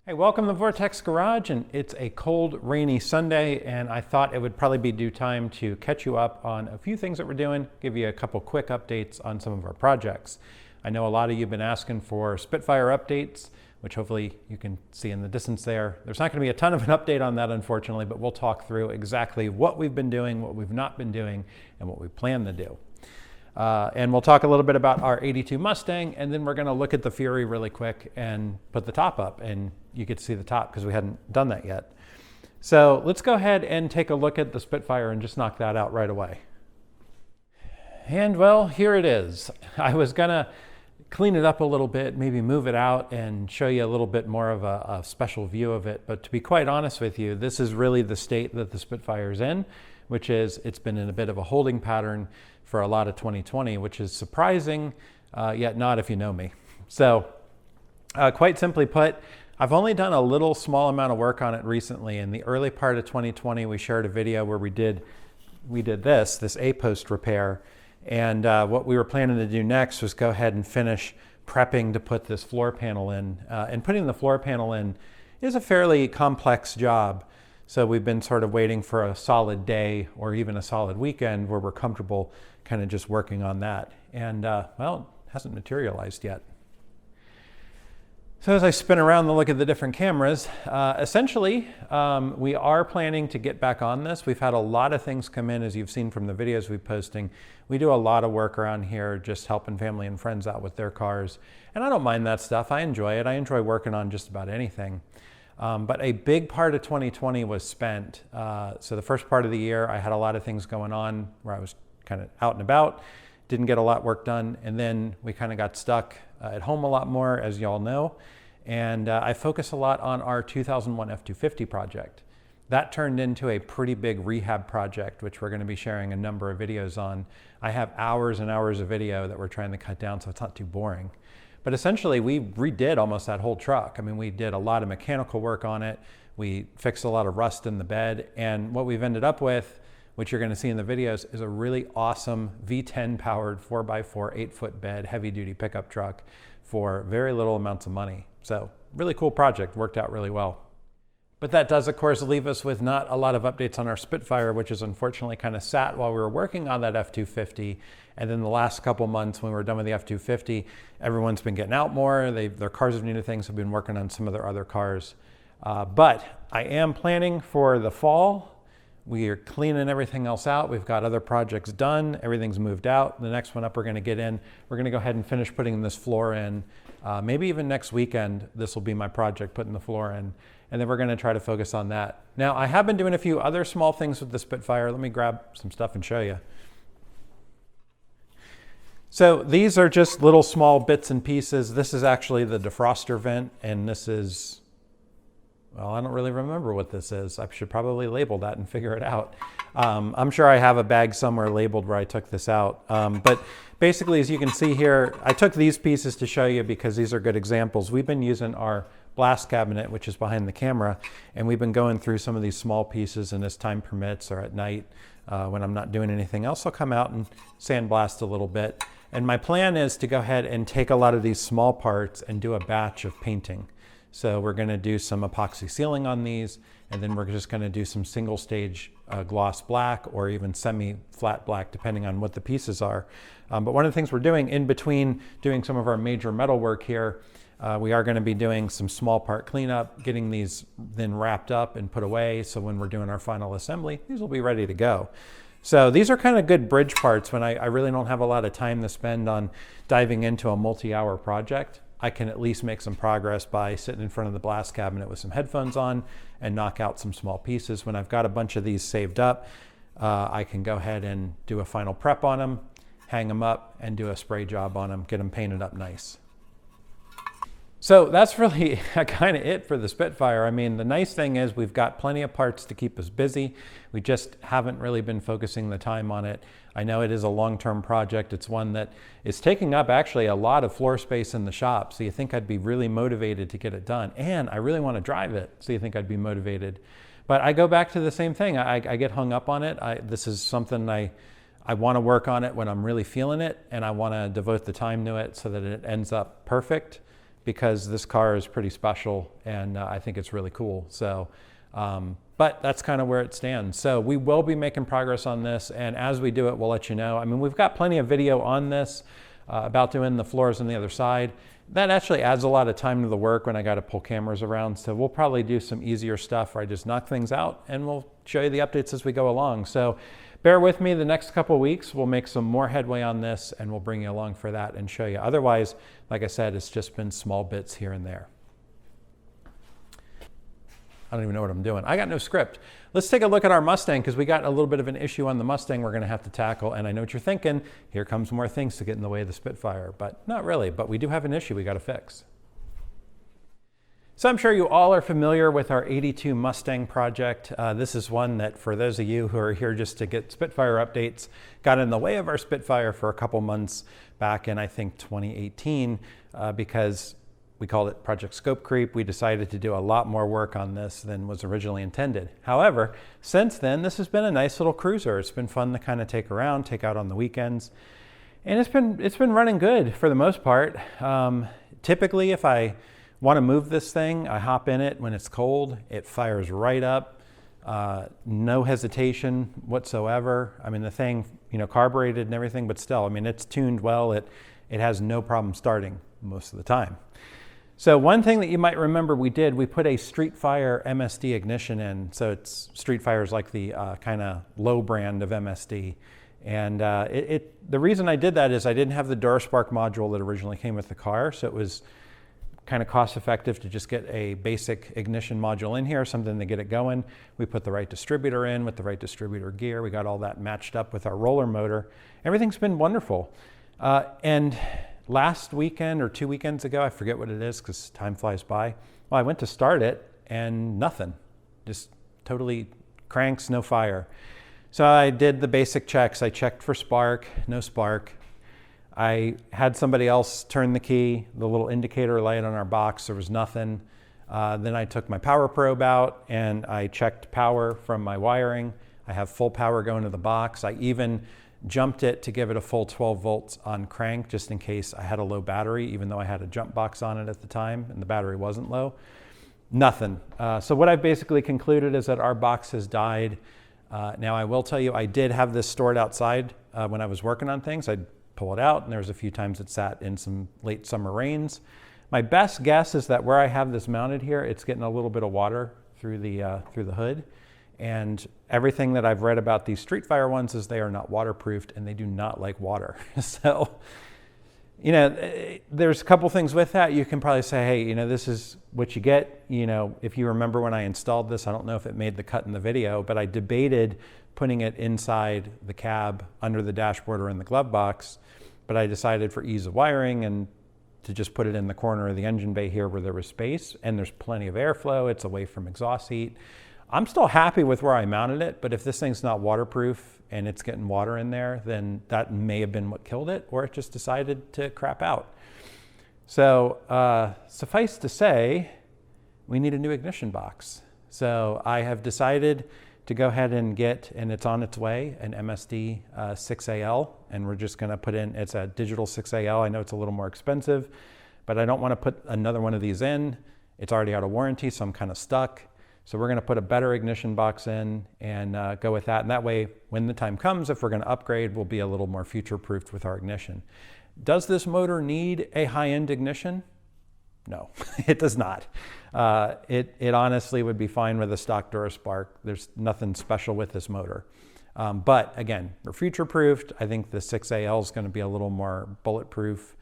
Hey, welcome to Vortex Garage, and it's a cold, rainy Sunday, and I thought it would probably be due time to catch you up on a few things that we're doing, give you a couple quick updates on some of our projects. I know a lot of you have been asking for Spitfire updates, which hopefully you can see in the distance there. There's not going to be a ton of an update on that, unfortunately, but we'll talk through exactly what we've been doing, what we've not been doing, and what we plan to do. And we'll talk a little bit about our 82 Mustang, and then we're going to look at the Fury really quick and put the top up, and you get to see the top because we hadn't done that yet. So let's go ahead and take a look at the Spitfire and just knock that out right away. And well, here it is. I was going to clean it up a little bit, maybe move it out and show you a little bit more of a special view of it. But to be quite honest with you, this is really the state that the Spitfire is in, which is it's been in a bit of a holding pattern for a lot of 2020, which is surprising, yet not if you know me. So quite simply put, I've only done a little small amount of work on it recently. In the early part of 2020, we shared a video where we did this A-post repair. And what we were planning to do next was go ahead and finish prepping to put this floor panel in. And putting the floor panel in is a fairly complex job. So we've been sort of waiting for a solid day or even a solid weekend where we're comfortable kind of just working on that. And well, it hasn't materialized yet. So as I spin around and look at the different cameras, essentially we are planning to get back on this. We've had a lot of things come in, as you've seen from the videos we're posting. We do a lot of work around here just helping family and friends out with their cars. And I don't mind that stuff. I enjoy it. I enjoy working on just about anything. But a big part of 2020 was spent. So the first part of the year, I had a lot of things going on where I was kind of out and about, didn't get a lot of work done. And then we kind of got stuck at home a lot more, as y'all know. And I focused a lot on our 2001 F-250 project. That turned into a pretty big rehab project, which we're going to be sharing a number of videos on. I have hours and hours of video that we're trying to cut down so it's not too boring. But essentially, we redid almost that whole truck. I mean, we did a lot of mechanical work on it. We fixed a lot of rust in the bed. And what we've ended up with, which you're going to see in the videos, is a really awesome V10 powered 4x4, 8-foot bed, heavy duty pickup truck for very little amounts of money. So really cool project, worked out really well. But that does, of course, leave us with not a lot of updates on our Spitfire, which is unfortunately kind of sat while we were working on that F-250. And then the last couple months when we were done with the F-250, everyone's been getting out more. Their cars have needed things, have been working on some of their other cars. But I am planning for the fall. We are cleaning everything else out. We've got other projects done. Everything's moved out. The next one up we're going to get in. We're going to go ahead and finish putting this floor in. Maybe even next weekend, this will be my project, putting the floor in. And then we're going to try to focus on that. Now, I have been doing a few other small things with the Spitfire. Let me grab some stuff and show you. So these are just little small bits and pieces. This is actually the defroster vent, and this is, well, I don't really remember what this is. I should probably label that and figure it out. I'm sure I have a bag somewhere labeled where I took this out. But basically, as you can see here, I took these pieces to show you because these are good examples. We've been using our blast cabinet, which is behind the camera, and we've been going through some of these small pieces, and as time permits or at night when I'm not doing anything else, I'll come out and sandblast a little bit. And my plan is to go ahead and take a lot of these small parts and do a batch of painting. So we're going to do some epoxy sealing on these, and then we're just going to do some single stage gloss black or even semi-flat black, depending on what the pieces are. But one of the things we're doing in between doing some of our major metal work here, we are going to be doing some small part cleanup, getting these then wrapped up and put away. So when we're doing our final assembly, these will be ready to go. So these are kind of good bridge parts when I really don't have a lot of time to spend on diving into a multi-hour project. I can at least make some progress by sitting in front of the blast cabinet with some headphones on and knock out some small pieces. When I've got a bunch of these saved up, I can go ahead and do a final prep on them, hang them up, and do a spray job on them, get them painted up nice. So that's really kind of it for the Spitfire. I mean, the nice thing is we've got plenty of parts to keep us busy. We just haven't really been focusing the time on it. I know it is a long-term project. It's one that is taking up actually a lot of floor space in the shop. So you think I'd be really motivated to get it done. And I really want to drive it. So you think I'd be motivated. But I go back to the same thing. I get hung up on it. This is something I want to work on it when I'm really feeling it. And I want to devote the time to it so that it ends up perfect. because this car is pretty special, and I think it's really cool. So, but that's kind of where it stands. So we will be making progress on this, and as we do it, we'll let you know. I mean, we've got plenty of video on this about doing the floors on the other side. That actually adds a lot of time to the work when I got to pull cameras around. So we'll probably do some easier stuff where I just knock things out, and we'll show you the updates as we go along. So bear with me the next couple of weeks. We'll make some more headway on this, and we'll bring you along for that and show you. Otherwise, like I said, it's just been small bits here and there. I don't even know what I'm doing. I got no script. Let's take a look at our Mustang, because we got a little bit of an issue on the Mustang we're going to have to tackle. And I know what you're thinking. Here comes more things to get in the way of the Spitfire. But not really. But we do have an issue we got to fix. So I'm sure you all are familiar with our 82 Mustang project. This is one that, for those of you who are here just to get Spitfire updates, got in the way of our Spitfire for a couple months back in, I think, 2018, because we called it Project Scope Creep. We decided to do a lot more work on this than was originally intended. However, since then, this has been a nice little cruiser. It's been fun to kind of take around, take out on the weekends. And it's been running good for the most part. Typically, if I want to move this thing, I hop in it when it's cold. It fires right up. No hesitation whatsoever. I mean, the thing, you know, carbureted and everything, but still, I mean, it's tuned well. It has no problem starting most of the time. So one thing that you might remember we put a Spitfire MSD ignition in. So it's Spitfire is like the kind of low brand of MSD. And the reason I did that is I didn't have the DuraSpark module that originally came with the car. So it was kind of cost effective to just get a basic ignition module in here, something to get it going. We put the right distributor in with the right distributor gear. We got all that matched up with our roller motor. Everything's been wonderful. And last weekend or 2 weekends ago, I forget what it is because time flies by. Well, I went to start it and nothing, just totally cranks, no fire. So I did the basic checks. I checked for spark, no spark. I had somebody else turn the key, the little indicator light on our box, there was nothing. Then I took my power probe out and I checked power from my wiring. I have full power going to the box. I even jumped it to give it a full 12 volts on crank, just in case I had a low battery, even though I had a jump box on it at the time and the battery wasn't low. Nothing. So what I've basically concluded is that our box has died. Now I will tell you, I did have this stored outside when I was working on things. I'd pull it out, and there was a few times it sat in some late summer rains. My best guess is that where I have this mounted here, it's getting a little bit of water through the hood. And everything that I've read about these Spitfire ones is they are not waterproofed and they do not like water. So, you know, there's a couple things with that. You can probably say, hey, you know, this is what you get. You know, if you remember when I installed this, I don't know if it made the cut in the video, but I debated putting it inside the cab, under the dashboard, or in the glove box. But I decided for ease of wiring and to just put it in the corner of the engine bay here where there was space and there's plenty of airflow. It's away from exhaust heat. I'm still happy with where I mounted it, but if this thing's not waterproof and it's getting water in there, then that may have been what killed it, or it just decided to crap out. So suffice to say, we need a new ignition box. So I have decided to go ahead and get, and it's on its way, an MSD 6AL, and we're just gonna put in, it's a digital 6AL. I know it's a little more expensive, but I don't wanna put another one of these in. It's already out of warranty, so I'm kind of stuck. So we're gonna put a better ignition box in and go with that. And that way, when the time comes, if we're gonna upgrade, we'll be a little more future-proofed with our ignition. Does this motor need a high-end ignition? No, it does not. It honestly would be fine with a stock DuraSpark. There's nothing special with this motor. But again, we're future-proofed. I think the 6AL is gonna be a little more bulletproof.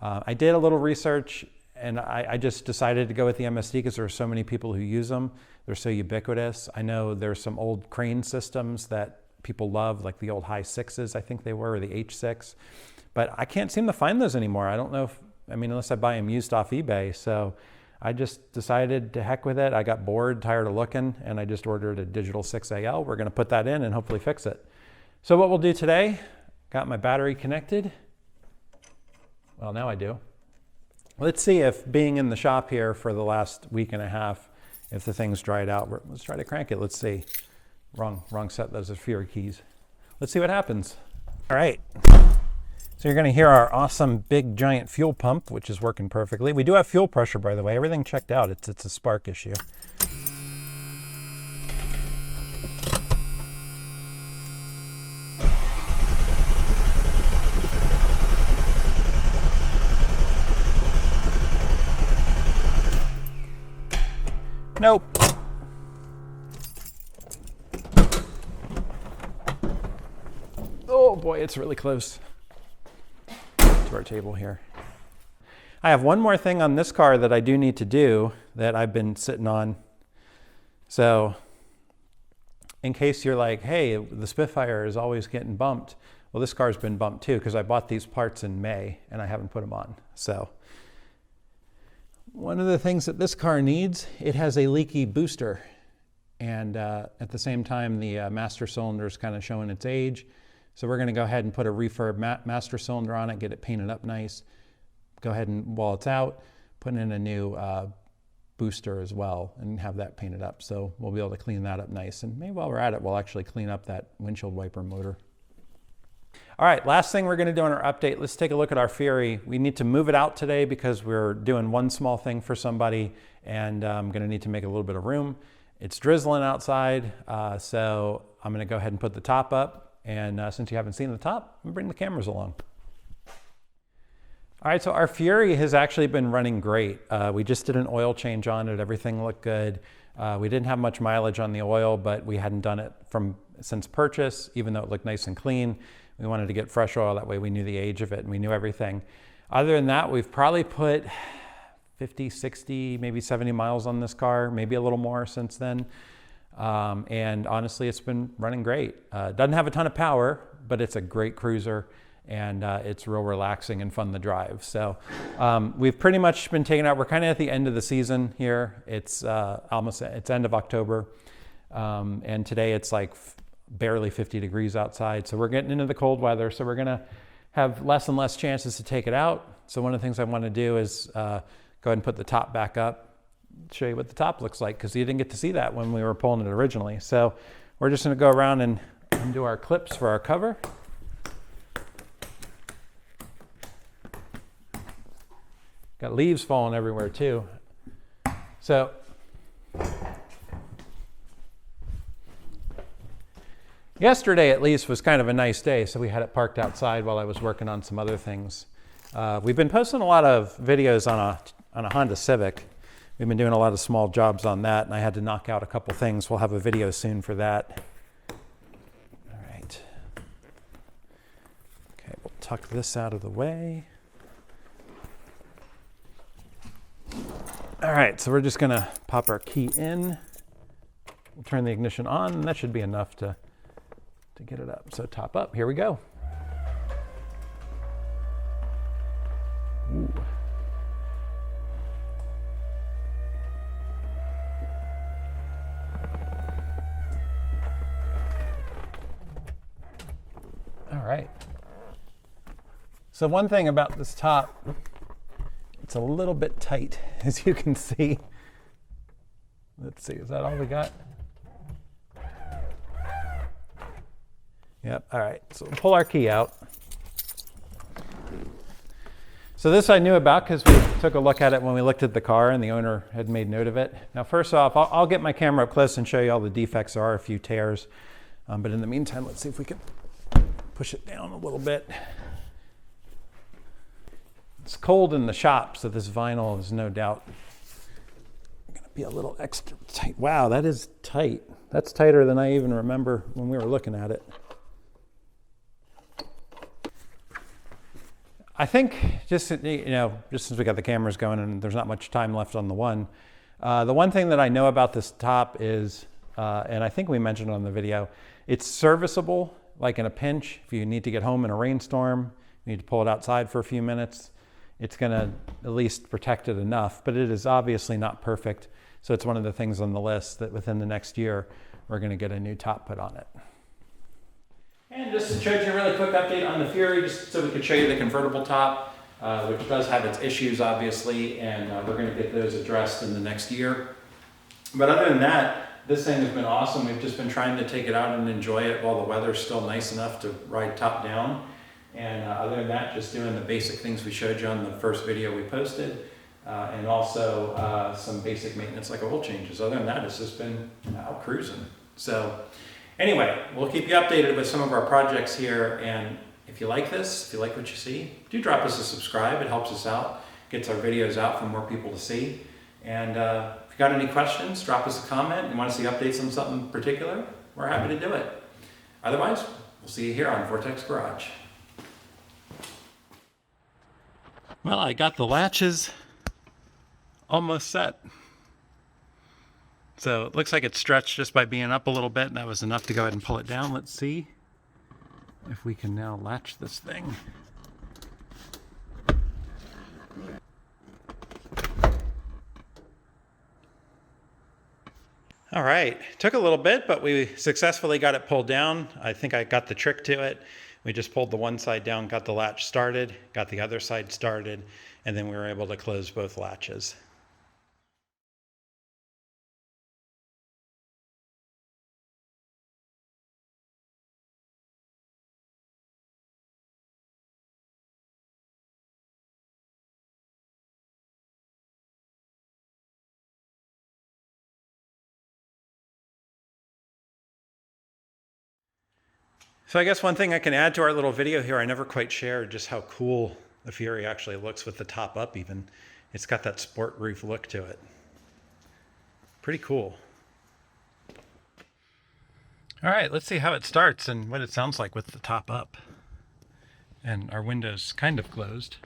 I did a little research and I just decided to go with the MSD because there are so many people who use them. They're so ubiquitous. I know there's some old crane systems that people love, like the old high sixes, I think they were, or the H6. But I can't seem to find those anymore. I don't know if, I mean, unless I buy them used off eBay. So I just decided to heck with it. I got bored, tired of looking, and I just ordered a digital 6AL. We're gonna put that in and hopefully fix it. So what we'll do today, got my battery connected. Well, now I do. Let's see if being in the shop here for the last week and a half, if the thing's dried out. Let's try to crank it. Let's see. Wrong set. Those are Fury keys. Let's see what happens. All right. So you're going to hear our awesome big giant fuel pump, which is working perfectly. We do have fuel pressure, by the way. Everything checked out. It's a spark issue. Nope. Oh boy, it's really close to our table here. I have one more thing on this car that I do need to do that I've been sitting on. So in case you're like, hey, the Spitfire is always getting bumped. Well, this car's been bumped too because I bought these parts in May and I haven't put them on. So one of the things that this car needs, it has a leaky booster. And at the same time, the master cylinder is kind of showing its age. So we're going to go ahead and put a refurb master cylinder on it, get it painted up nice. Go ahead and, while it's out, put in a new booster as well and have that painted up. So we'll be able to clean that up nice. And maybe while we're at it, we'll actually clean up that windshield wiper motor. All right, last thing we're going to do in our update, let's take a look at our Fury. We need to move it out today because we're doing one small thing for somebody, and I'm going to need to make a little bit of room. It's drizzling outside, so I'm going to go ahead and put the top up. And since you haven't seen the top, I'm going to bring the cameras along. All right, so our Fury has actually been running great. We just did an oil change on it. Everything looked good. We didn't have much mileage on the oil, but we hadn't done it since purchase, even though it looked nice and clean. We wanted to get fresh oil. That way we knew the age of it and we knew everything. Other than that, we've probably put 50, 60, maybe 70 miles on this car, maybe a little more since then. And honestly, it's been running great. Doesn't have a ton of power, but it's a great cruiser and it's real relaxing and fun to drive. So we've pretty much been taking out, we're kind of at the end of the season here. It's it's end of October. And today it's like barely 50 degrees outside. So we're getting into the cold weather. So we're gonna have less and less chances to take it out. So one of the things I want to do is go ahead and put the top back up, show you what the top looks like, because you didn't get to see that when we were pulling it originally. So we're just going to go around and undo our clips for our cover. Got leaves falling everywhere too. So yesterday at least was kind of a nice day, so we had it parked outside while I was working on some other things. We've been posting a lot of videos on a Honda Civic. We've been doing a lot of small jobs on that, and I had to knock out a couple things. We'll have a video soon for that. All right. Okay, we'll tuck this out of the way. All right, so we're just gonna pop our key in. We'll turn the ignition on, and that should be enough to get it up. So top up, here we go. Ooh. All right. So one thing about this top, it's a little bit tight, as you can see. Let's see, is that all we got? Yep, all right, so we'll pull our key out. So this I knew about because we took a look at it when we looked at the car and the owner had made note of it. Now first off, I'll get my camera up close and show you all the defects. There are a few tears, but in the meantime, let's see if we can push it down a little bit. It's cold in the shop, so this vinyl is no doubt going to be a little extra tight. Wow, that is tight. That's tighter than I even remember when we were looking at it. I think just since we got the cameras going and there's not much time left on the one thing that I know about this top is, and I think we mentioned it on the video, it's serviceable, like in a pinch. If you need to get home in a rainstorm, you need to pull it outside for a few minutes, it's gonna at least protect it enough, but it is obviously not perfect. So it's one of the things on the list that within the next year, we're gonna get a new top put on it. And just to show you a really quick update on the Fury, just so we could show you the convertible top, which does have its issues, obviously, and we're going to get those addressed in the next year. But other than that, this thing has been awesome. We've just been trying to take it out and enjoy it while the weather's still nice enough to ride top down. And other than that, just doing the basic things we showed you on the first video we posted, and also some basic maintenance like oil changes. Other than that, it's just been out cruising. So anyway, we'll keep you updated with some of our projects here. And if you like this, if you like what you see, do drop us a subscribe. It helps us out, gets our videos out for more people to see. And if you got any questions, drop us a comment. You want to see updates on something particular, we're happy to do it. Otherwise, we'll see you here on Vortex Garage. Well, I got the latches almost set. So it looks like it's stretched just by being up a little bit, and that was enough to go ahead and pull it down. Let's see if we can now latch this thing. All right, took a little bit, but we successfully got it pulled down. I think I got the trick to it. We just pulled the one side down, got the latch started, got the other side started, and then we were able to close both latches. So I guess one thing I can add to our little video here, I never quite shared just how cool the Fury actually looks with the top up even. It's got that sport roof look to it. Pretty cool. All right, let's see how it starts and what it sounds like with the top up. And our window's kind of closed.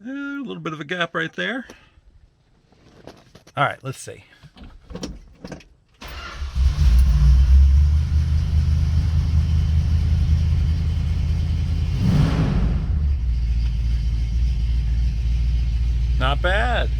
A little bit of a gap right there. All right, let's see. Not bad.